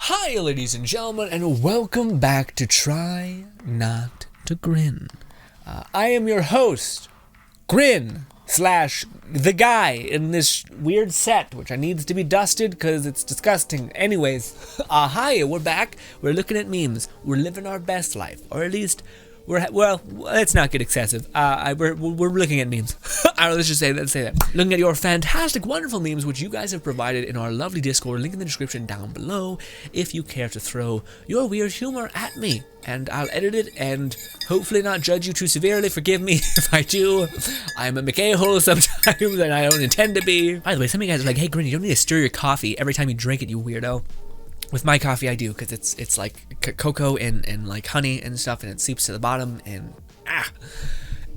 Hi, ladies and gentlemen, and welcome back to Try Not to Grin. I am your host, Grinn, slash the guy in this weird set, which I needs to be dusted because it's disgusting. Anyways, hi, we're back. We're looking at memes. We're living our best life, or at least well, let's not get excessive. We're looking at memes. Let's say that. Looking at your fantastic, wonderful memes, which you guys have provided in our lovely Discord. Link in the description down below if you care to throw your weird humor at me. And I'll edit it and hopefully not judge you too severely. Forgive me if I do. I'm a McA-hole sometimes and I don't intend to be. By the way, some of you guys are like, hey, Grinn, you don't need to stir your coffee every time you drink it, you weirdo. With my coffee, I do, because it's like cocoa and like honey and stuff, and it seeps to the bottom, and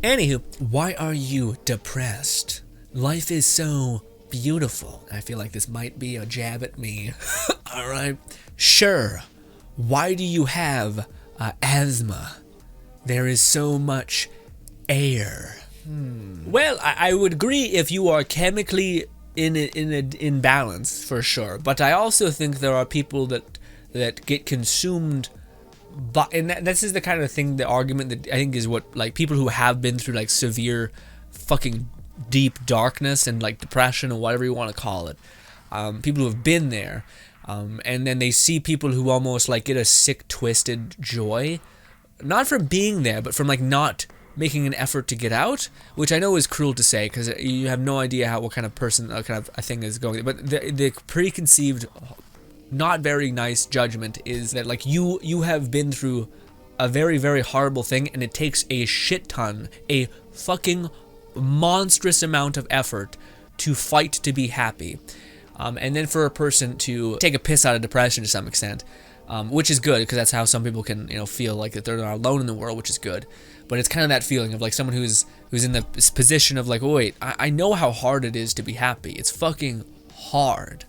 Anywho, why are you depressed? Life is so beautiful. I feel like this might be a jab at me. Alright, sure. Why do you have asthma? There is so much air. Well, I would agree if you are chemically in balance, for sure, but I also think there are people that get consumed by, and this is the kind of thing, the argument that I think is what, like, people who have been through like severe fucking deep darkness and like depression or whatever you want to call it, people who have been there, and then they see people who almost like get a sick twisted joy, not from being there, but from like not making an effort to get out, which I know is cruel to say because you have no idea what kind of person, kind of a thing is going. But the preconceived, not very nice judgment is that like you have been through a very, very horrible thing, and it takes a shit ton, a fucking monstrous amount of effort to fight to be happy, and then for a person to take a piss out of depression to some extent. Which is good, because that's how some people can, feel like that they're not alone in the world, which is good. But it's kind of that feeling of like someone who's in the position of like, oh wait, I know how hard it is to be happy. It's fucking hard,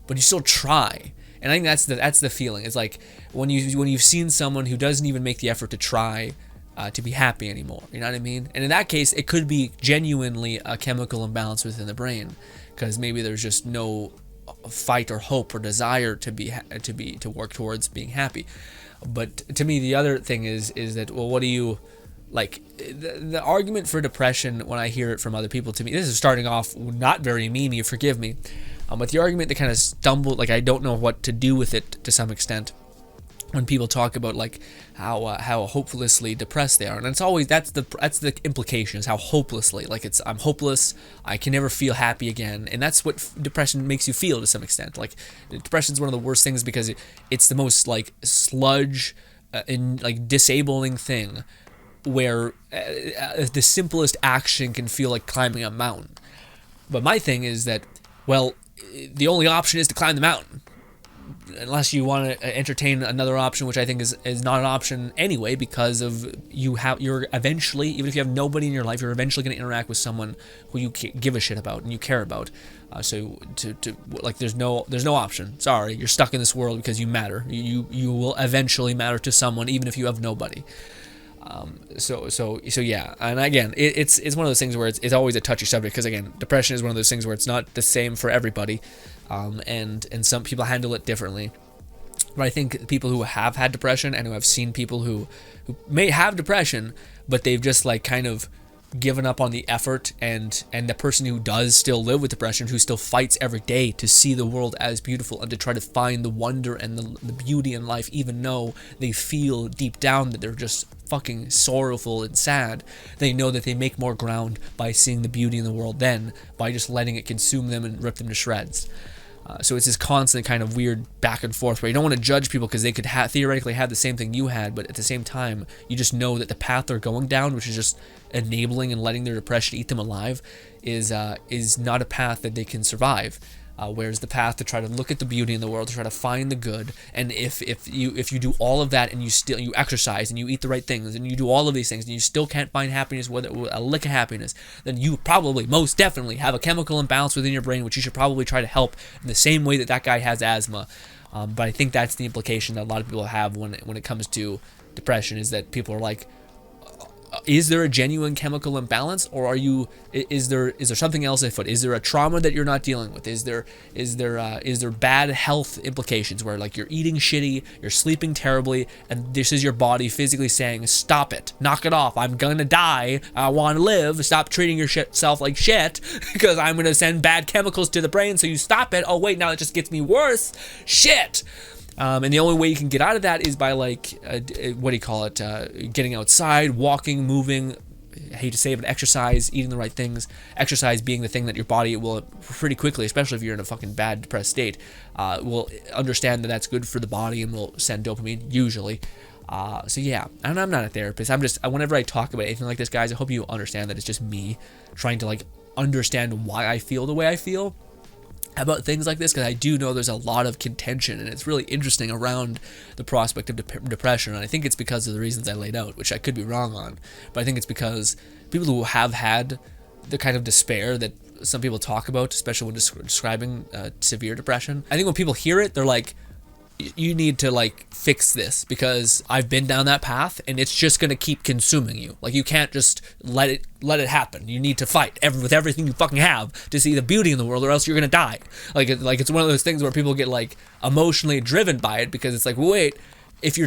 but you still try. And I think that's the feeling. It's like when you've seen someone who doesn't even make the effort to try to be happy anymore. You know what I mean? And in that case, it could be genuinely a chemical imbalance within the brain, because maybe there's just no fight or hope or desire to work towards being happy. But to me, the other thing is that, well, what do you like? The argument for depression, when I hear it from other people, to me, this is starting off not very memey, forgive me, but the argument that kind of stumbled, like I don't know what to do with it to some extent, when people talk about like how hopelessly depressed they are, and it's always that's the implication, is how hopelessly, like I'm hopeless, I can never feel happy again, and that's what depression makes you feel to some extent. Like depression is one of the worst things because it's the most like sludge and like disabling thing, where the simplest action can feel like climbing a mountain. But my thing is that, well, the only option is to climb the mountain. Unless you want to entertain another option, which I think is not an option anyway, because of you're eventually, even if you have nobody in your life, you're eventually going to interact with someone who you give a shit about and you care about. So like there's no option. Sorry, you're stuck in this world because you matter. You will eventually matter to someone, even if you have nobody. So yeah, and again, it's one of those things where it's always a touchy subject, because again, depression is one of those things where it's not the same for everybody, and some people handle it differently. But I think people who have had depression, and who have seen people who may have depression, but they've just like kind of given up on the effort, and the person who does still live with depression, who still fights every day to see the world as beautiful and to try to find the wonder and the beauty in life, even though they feel deep down that they're just fucking sorrowful and sad, they know that they make more ground by seeing the beauty in the world than by just letting it consume them and rip them to shreds. So it's this constant kind of weird back and forth where you don't want to judge people because they could theoretically have the same thing you had, but at the same time, you just know that the path they're going down, which is just enabling and letting their depression eat them alive, is not a path that they can survive. Whereas the path to try to look at the beauty in the world, to try to find the good, and if you do all of that and you exercise and you eat the right things and you do all of these things and you still can't find happiness, whether a lick of happiness, then you probably most definitely have a chemical imbalance within your brain, which you should probably try to help in the same way that guy has asthma. But I think that's the implication that a lot of people have when it comes to depression, is that people are like, is there a genuine chemical imbalance, or is there something else afoot? Is there a trauma that you're not dealing with? Is there bad health implications where like you're eating shitty, you're sleeping terribly, and this is your body physically saying, stop it, knock it off, I'm gonna die, I want to live, stop treating yourself like shit because I'm gonna send bad chemicals to the brain, so you stop it. Oh wait, now it just gets me worse. Shit. And the only way you can get out of that is by like, what do you call it? Getting outside, walking, moving. I hate to say it, but exercise, eating the right things. Exercise being the thing that your body will pretty quickly, especially if you're in a fucking bad, depressed state, will understand that that's good for the body and will send dopamine usually. So yeah, and I'm not a therapist. Whenever I talk about anything like this, guys, I hope you understand that it's just me trying to like understand why I feel the way I feel about things like this, because I do know there's a lot of contention and it's really interesting around the prospect of depression, and I think it's because of the reasons I laid out, which I could be wrong on, but I think it's because people who have had the kind of despair that some people talk about, especially when describing severe depression, I think when people hear it, they're like, you need to like fix this because I've been down that path and it's just gonna keep consuming you. Like you can't just let it happen. You need to fight with everything you fucking have to see the beauty in the world, or else you're gonna die. Like it's one of those things where people get like emotionally driven by it because it's like, well, wait, it's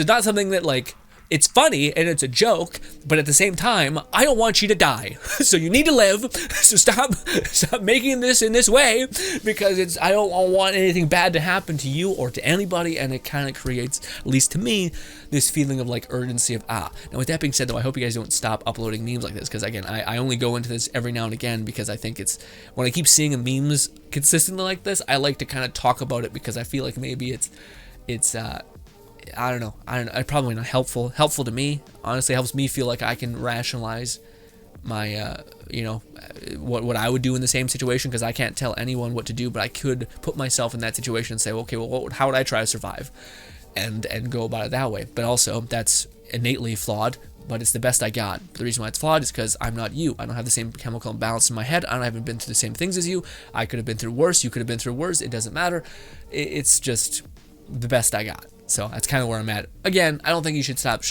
not something that like, it's funny and it's a joke, but at the same time, I don't want you to die. So you need to live. So stop making this in this way, because I don't want anything bad to happen to you or to anybody, and it kind of creates, at least to me, this feeling of like urgency of Now with that being said though, I hope you guys don't stop uploading memes like this, because again, I only go into this every now and again because I think it's, when I keep seeing memes consistently like this, I like to kind of talk about it because I feel like maybe it's I don't know, probably not helpful to me. Honestly, it helps me feel like I can rationalize my, what I would do in the same situation, because I can't tell anyone what to do, but I could put myself in that situation and say, okay, well, how would I try to survive, and go about it that way. But also, that's innately flawed, but it's the best I got. The reason why it's flawed is because I'm not you. I don't have the same chemical imbalance in my head. I haven't been through the same things as you. I could have been through worse. You could have been through worse. It doesn't matter. It's just the best I got. So that's kind of where I'm at. Again, I don't think you should stop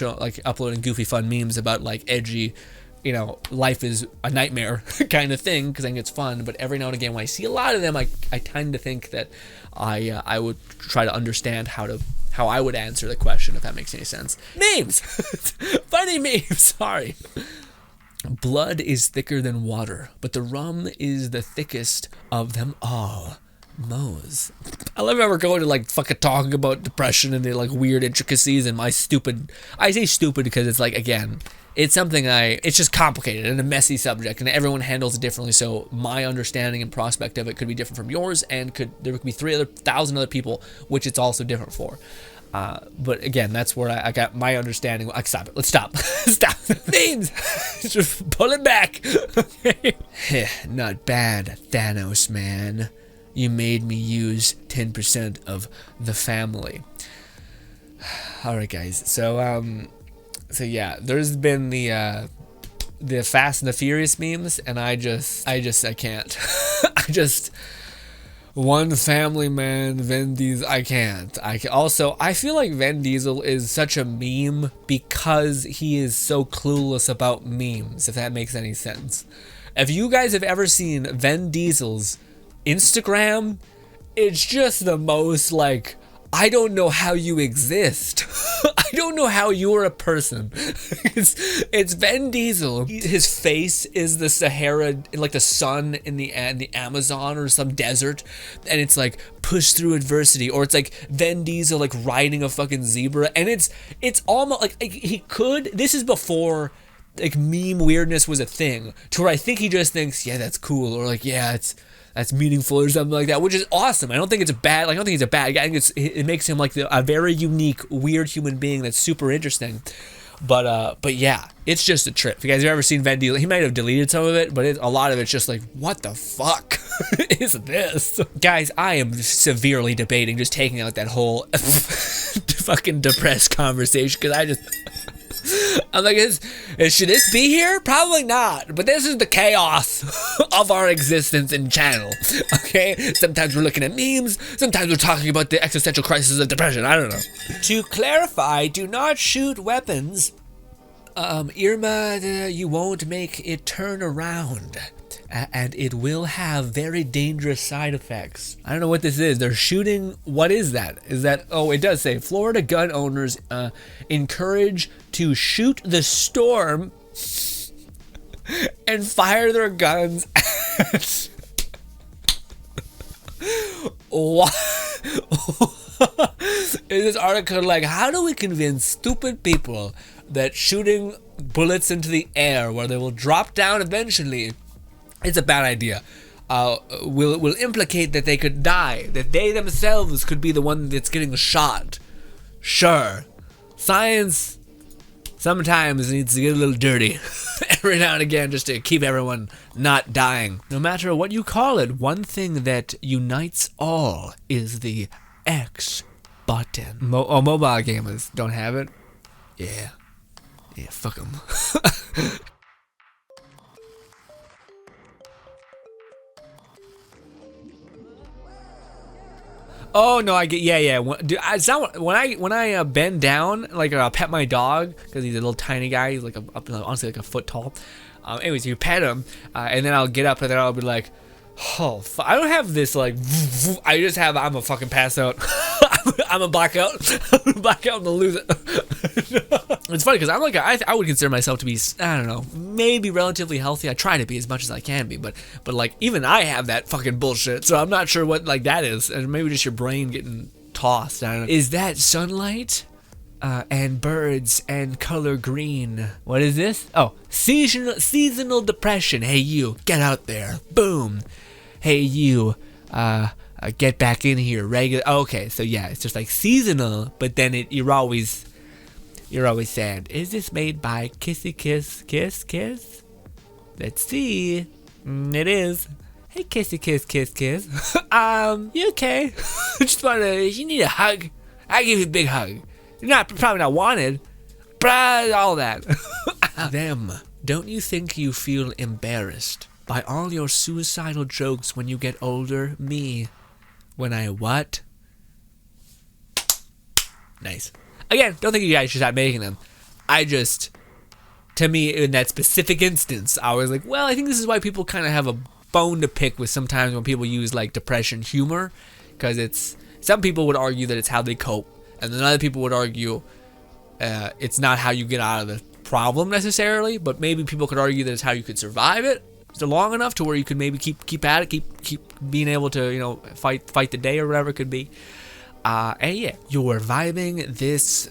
uploading goofy fun memes about like edgy, life is a nightmare kind of thing, because I think it's fun. But every now and again, when I see a lot of them, I tend to think that I would try to understand how I would answer the question, if that makes any sense. Memes! Funny memes, sorry. Blood is thicker than water, but the rum is the thickest of them all. Moe's. I love how we're going to like fucking talking about depression and the like weird intricacies and I say stupid because it's like, again, it's something it's just complicated and a messy subject, and everyone handles it differently, so my understanding and prospect of it could be different from yours, and there could be 3,000 other people which it's also different for. But again, that's where I got my understanding. Stop it. Let's stop. Stop. Names. Just pull it back. Okay. Not bad, Thanos, man. You made me use 10% of the family. All right, guys. So yeah, there's been the Fast and the Furious memes, and I can't. One family man, Vin Diesel. I can't. Also, I feel like Vin Diesel is such a meme because he is so clueless about memes, if that makes any sense. If you guys have ever seen Vin Diesel's Instagram, it's just the most like, I don't know how you exist. I don't know how you're a person. It's Vin Diesel. His face is the Sahara, like the sun in the Amazon or some desert, and it's like push through adversity, or it's like Vin Diesel like riding a fucking zebra, and it's almost like he could. This is before like meme weirdness was a thing, to where I think he just thinks, yeah, that's cool, or like, yeah, that's meaningful or something like that, which is awesome. I don't think it's a bad guy. I think it makes him like a very unique, weird human being that's super interesting. But yeah, it's just a trip. If you guys have ever seen Vin Diesel, he might have deleted some of it, but a lot of it's just like, what the fuck is this? Guys, I am severely debating just taking out that whole fucking depressed conversation, because I'm like, should this be here? Probably not, but this is the chaos of our existence in channel, okay? Sometimes we're looking at memes, sometimes we're talking about the existential crisis of depression, I don't know. To clarify, do not shoot weapons Irma, you won't make it turn around. And it will have very dangerous side effects. I don't know what this is. They're shooting. What is that? Is that? Oh, it does say Florida gun owners encourage to shoot the storm and fire their guns at what? In this article, like, how do we convince stupid people that shooting bullets into the air where they will drop down eventually, it's a bad idea. Will implicate that they could die, that they themselves could be the one that's getting shot. Sure, science sometimes needs to get a little dirty every now and again just to keep everyone not dying. No matter what you call it, one thing that unites all is the X button. Mobile gamers don't have it? Yeah, fuck them. Oh no, I get yeah. Dude, when I bend down, like I'll pet my dog because he's a little tiny guy. He's like honestly like a foot tall. Anyways, you pet him, and then I'll get up and then I'll be like, oh, I don't have this like. I just have I'm a fucking pass out. I'm a blackout. I'm a blackout and I'll lose it. It's funny because I'm like I would consider myself to be, I don't know, maybe relatively healthy. I try to be as much as I can be, but like even I have that fucking bullshit. So I'm not sure what like that is, and maybe just your brain getting tossed. I don't know. Is that sunlight? And birds and color green. What is this? Oh, seasonal depression. Hey you, get out there. Boom. Hey you, get back in here. Regular. Okay, so yeah, it's just like seasonal, but then you're always sad. Is this made by Kissy Kiss? Let's see. It is. Hey Kissy Kiss. You okay? You need a hug. I give you a big hug. You're probably not wanted, but all that. Them. Don't you think you feel embarrassed by all your suicidal jokes when you get older? Me. When I what? Nice. Again, don't think you guys should stop making them. To me, in that specific instance, I was like, well, I think this is why people kind of have a bone to pick with sometimes when people use like depression humor, because some people would argue that it's how they cope. And then other people would argue it's not how you get out of the problem necessarily, but maybe people could argue that it's how you could survive it so long enough to where you could maybe keep at it, keep being able to fight the day or whatever it could be. And yeah, you're vibing this.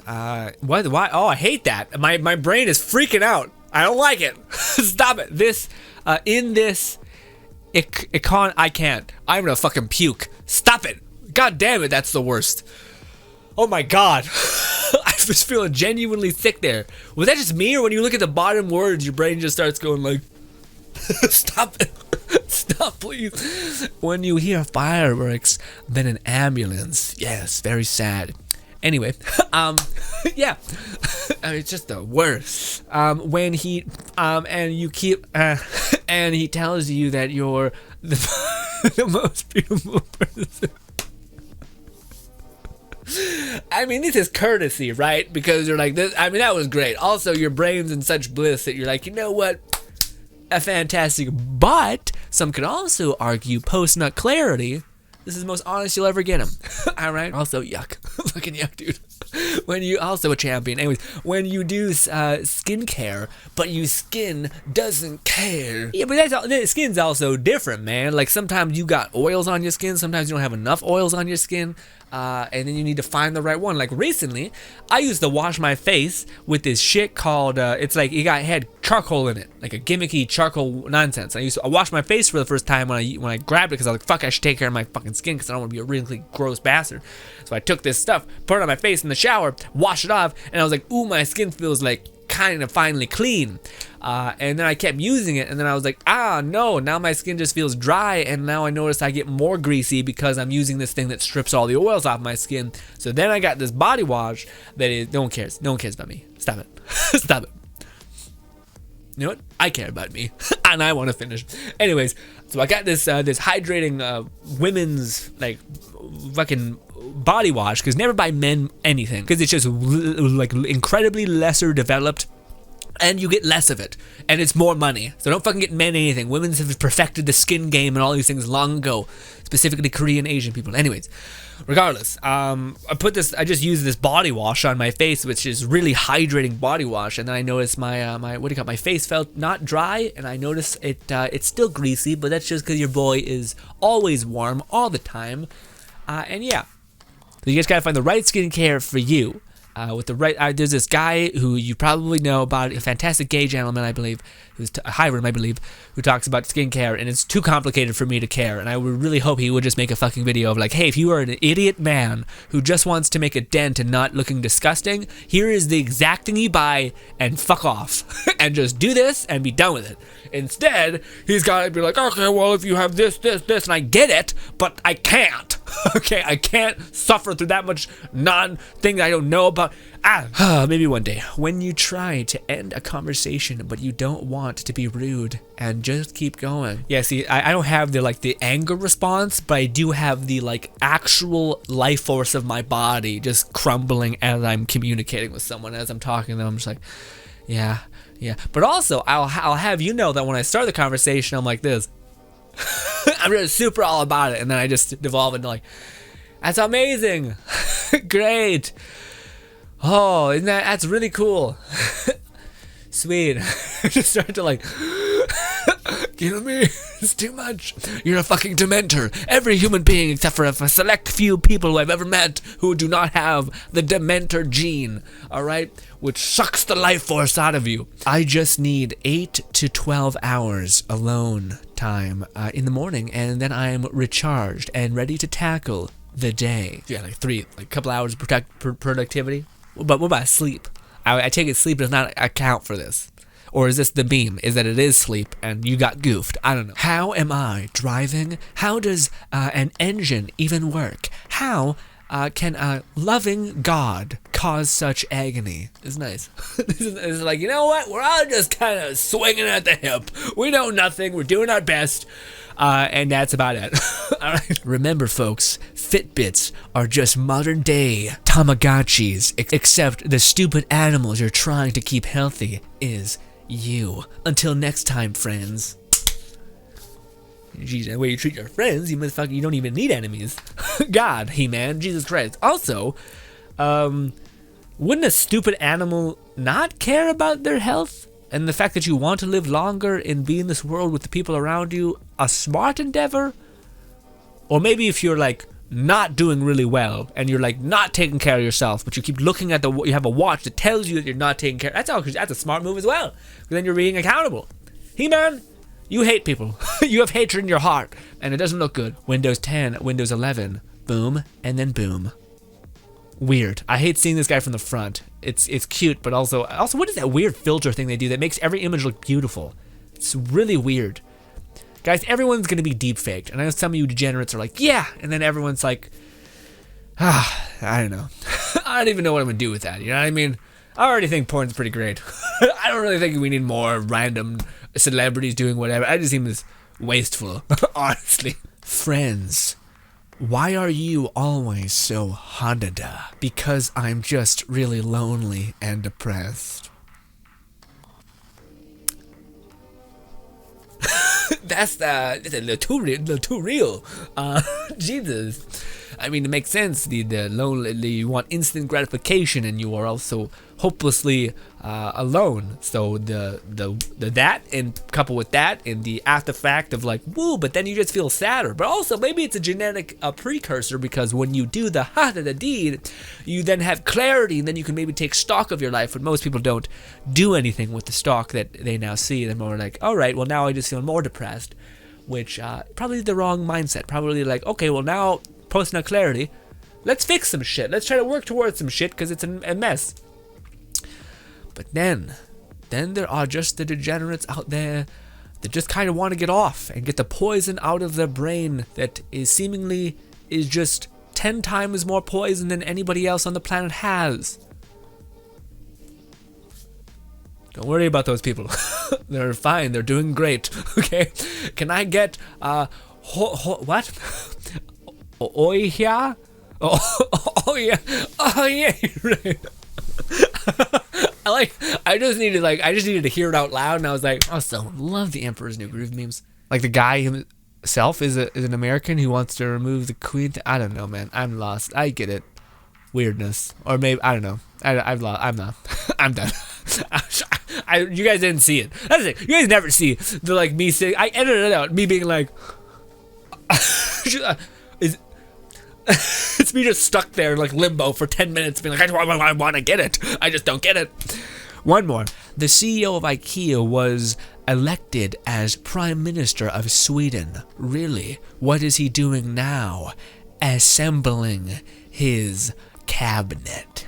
What? Why? Oh, I hate that. My brain is freaking out. I don't like it. Stop it. This in this I can't. I'm gonna fucking puke. Stop it. God damn it. That's the worst. Oh my god. I was feeling genuinely sick there. Was that just me, or when you look at the bottom words, your brain just starts going like, stop it. Stop, please. When you hear fireworks, then an ambulance. Yes, very sad. Anyway, yeah. It's just the worst. When he, and you keep, and he tells you that you're the most beautiful person. I mean, this is courtesy, right? Because you're like, this. I mean, that was great. Also, your brain's in such bliss that you're like, you know what? A fantastic. But some could also argue post-nut clarity. This is the most honest you'll ever get him. All right. Also, yuck. Fucking yuck, dude. When you also a champion. Anyways, when you do skincare, but your skin doesn't care. Yeah, but the skin's also different, man. Like sometimes you got oils on your skin, sometimes you don't have enough oils on your skin. And then you need to find the right one. Like recently, I used to wash my face with this shit called, it's like it had charcoal in it, like a gimmicky charcoal nonsense. I washed my face for the first time when I grabbed it because I was like, fuck, I should take care of my fucking skin because I don't want to be a really gross bastard. So I took this stuff, put it on my face in the shower, washed it off, and I was like, ooh, my skin feels like kind of finally clean. And then I kept using it, and then I was like, no, now my skin just feels dry, and now I notice I get more greasy because I'm using this thing that strips all the oils off my skin. So then I got this body wash that is, no one cares about me. Stop it. Stop it. You know what? I care about me, and I want to finish. Anyways, so I got this hydrating women's like fucking body wash, because never buy men anything because it's just like incredibly lesser developed and you get less of it, and it's more money. So don't fucking get men anything. Women have perfected the skin game and all these things long ago, specifically Korean Asian people. Anyways, regardless, I just used this body wash on my face, which is really hydrating body wash, and then I noticed my face felt not dry, and I noticed it's still greasy, but that's just because your boy is always warm all the time, and yeah. So you just gotta find the right skincare for you. With the right, there's this guy who you probably know about, a fantastic gay gentleman, I believe, who's Hiram, I believe, who talks about skincare, and it's too complicated for me to care. And I would really hope he would just make a fucking video of like, hey, if you are an idiot man who just wants to make a dent and not looking disgusting, here is the exact thing you buy, and fuck off, and just do this and be done with it. Instead, he's got to be like, okay, well, if you have this, and I get it, but I can't. Okay, I can't suffer through that much non-thing I don't know about. Maybe one day, when you try to end a conversation, but you don't want to be rude, and just keep going. Yeah, see, I don't have the anger response, but I do have the actual life force of my body just crumbling as I'm communicating with someone, as I'm talking to them. I'm just like, yeah. But also, I'll have you know that when I start the conversation, I'm like this. I'm really super all about it, and then I just devolve into like, that's amazing. Great. Oh, that's really cool. Sweet. I just start to kill me. It's too much. You're a fucking dementor. Every human being except for a select few people who I've ever met who do not have the dementor gene, alright? Which sucks the life force out of you. I just need 8 to 12 hours alone time in the morning, and then I'm recharged and ready to tackle the day. Yeah, a couple hours of productivity. But what about sleep? I take it sleep does not account for this. Or is this the beam? Is that it is sleep and you got goofed? I don't know. How am I driving? How does an engine even work? How can a loving God cause such agony? It's nice. It's like, you know what? We're all just kind of swinging at the hip. We know nothing. We're doing our best. And that's about it. All right. Remember, folks, Fitbits are just modern day Tamagotchis, except the stupid animals you're trying to keep healthy is you. Until next time, friends. Jeez, the way you treat your friends, you don't even need enemies. God, He-Man, Jesus Christ. Also, wouldn't a stupid animal not care about their health? And the fact that you want to live longer and be in this world with the people around you, a smart endeavor? Or maybe if you're not doing really well and you're not taking care of yourself, but you keep looking at you have a watch that tells you that you're not taking care. That's a smart move as well. Because then you're being accountable. He-Man, you hate people. You have hatred in your heart, and it doesn't look good. Windows 10, Windows 11, boom, and then boom. Weird. I hate seeing this guy from the front. It's cute, but also what is that weird filter thing they do that makes every image look beautiful? It's really weird. Guys, everyone's gonna be deep faked, and I know some of you degenerates are like, yeah, and then everyone's like, I don't know. I don't even know what I'm gonna do with that, you know what I mean? I already think porn's pretty great. I don't really think we need more random celebrities doing whatever. I just seem as wasteful, honestly. Friends, why are you always so Honda? Because I'm just really lonely and depressed. That's a little too real. Jesus. I mean, it makes sense. The lonely, you want instant gratification, and you are also hopelessly alone. So the that, and coupled with that, and the after fact of woo, but then you just feel sadder. But also maybe it's a genetic precursor, because when you do the deed, you then have clarity, and then you can maybe take stock of your life. But most people don't do anything with the stock that they now see. They're more like, all right, well now I just feel more depressed, which probably the wrong mindset. Probably okay, well now post now clarity, let's fix some shit. Let's try to work towards some shit because it's a mess. But then there are just the degenerates out there that just kind of want to get off and get the poison out of their brain that is seemingly just 10 times more poison than anybody else on the planet has. Don't worry about those people. They're fine. They're doing great. Okay? Can I get what? Oh yeah. Right. I just needed to hear it out loud, and I was like, also love the Emperor's New Groove memes. Like the guy himself is an American who wants to remove the queen. I don't know, man. I'm lost. I get it. Weirdness, or maybe I don't know. I'm not. I'm done. You guys didn't see it. That's it. You guys never see the like me saying. I edited it out. Me being like, it's me just stuck there like limbo for 10 minutes, being like, I want to get it. I just don't get it. One more. The CEO of IKEA was elected as Prime Minister of Sweden. Really? What is he doing now? Assembling his cabinet.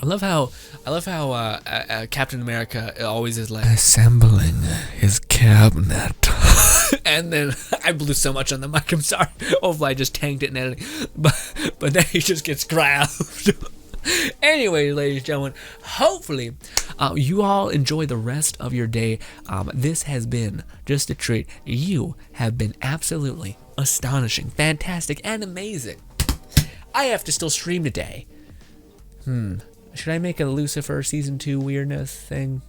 I love how Captain America always is like assembling his cabinet. And then I blew so much on the mic. I'm sorry. Hopefully I just tanked it in editing. But then he just gets grabbed. Anyway, ladies and gentlemen, hopefully you all enjoy the rest of your day. This has been just a treat. You have been absolutely astonishing, fantastic, and amazing. I have to still stream today. Should I make a Lucifer Season 2 weirdness thing?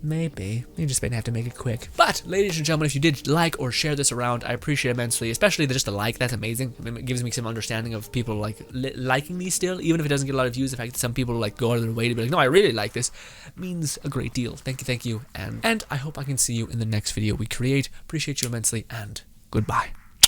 Maybe. You just might have to make it quick. But, ladies and gentlemen, if you did like or share this around, I appreciate it immensely. Especially just a like. That's amazing. It gives me some understanding of people like liking me still. Even if it doesn't get a lot of views, the fact that some people like go out of their way to be like, no, I really like this, means a great deal. Thank you. And I hope I can see you in the next video we create. Appreciate you immensely, and goodbye.